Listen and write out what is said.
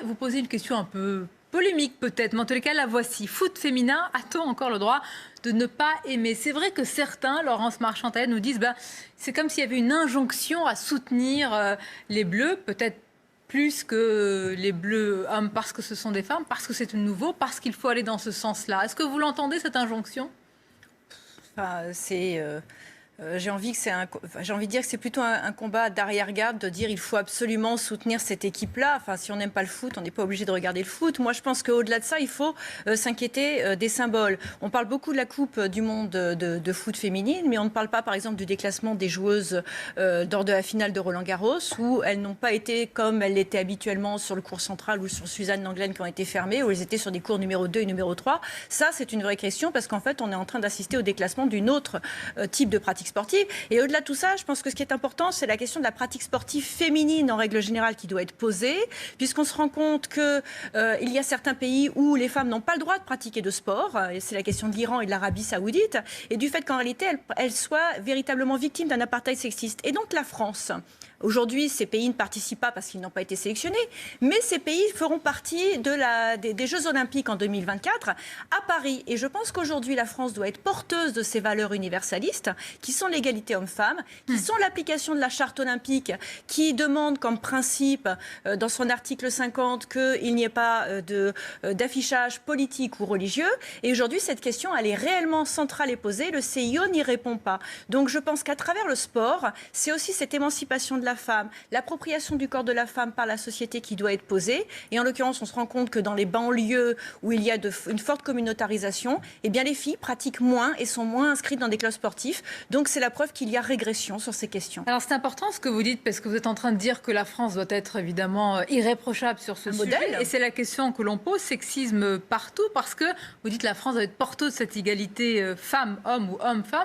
vous poser une question un peu polémique peut-être, mais en tous les cas, la voici. Foot féminin, a-t-on encore le droit de ne pas aimer? C'est vrai que certains, Laurence Marchantaine, nous disent c'est comme s'il y avait une injonction à soutenir les Bleus, peut-être plus que les Bleus hommes parce que ce sont des femmes, parce que c'est nouveau, parce qu'il faut aller dans ce sens-là. Est-ce que vous l'entendez, cette injonction? J'ai envie de dire que c'est plutôt un combat d'arrière-garde, de dire il faut absolument soutenir cette équipe-là. Enfin, si on n'aime pas le foot, on n'est pas obligé de regarder le foot. Moi, je pense qu'au-delà de ça, il faut s'inquiéter des symboles. On parle beaucoup de la Coupe du monde de foot féminine, mais on ne parle pas, par exemple, du déclassement des joueuses lors de la finale de Roland-Garros, où elles n'ont pas été comme elles l'étaient habituellement sur le cours central ou sur Suzanne Lenglen qui ont été fermées, où elles étaient sur des cours numéro 2 et numéro 3. Ça, c'est une vraie question parce qu'en fait, on est en train d'assister au déclassement d'une autre type de pratique sportive. Et au-delà de tout ça, je pense que ce qui est important, c'est la question de la pratique sportive féminine en règle générale qui doit être posée, puisqu'on se rend compte qu'il y a certains pays où les femmes n'ont pas le droit de pratiquer de sport. Et c'est la question de l'Iran et de l'Arabie saoudite, et du fait qu'en réalité, elles soient véritablement victimes d'un apartheid sexiste. Et donc la France... Aujourd'hui, ces pays ne participent pas parce qu'ils n'ont pas été sélectionnés, mais ces pays feront partie des Jeux Olympiques en 2024 à Paris. Et je pense qu'aujourd'hui, la France doit être porteuse de ces valeurs universalistes, qui sont l'égalité homme-femme, qui sont l'application de la Charte olympique, qui demande comme principe, dans son article 50, qu'il n'y ait pas d'affichage politique ou religieux. Et aujourd'hui, cette question, elle est réellement centrale et posée. Le CIO n'y répond pas. Donc je pense qu'à travers le sport, c'est aussi cette émancipation de la femme, l'appropriation du corps de la femme par la société qui doit être posée. Et en l'occurrence, on se rend compte que dans les banlieues où il y a une forte communautarisation, eh bien les filles pratiquent moins et sont moins inscrites dans des clubs sportifs. Donc c'est la preuve qu'il y a régression sur ces questions. Alors c'est important ce que vous dites parce que vous êtes en train de dire que la France doit être évidemment irréprochable sur ce sujet. Modèle. Et c'est la question que l'on pose, sexisme partout, parce que vous dites que la France doit être porteuse de cette égalité femmes-hommes ou hommes-femmes.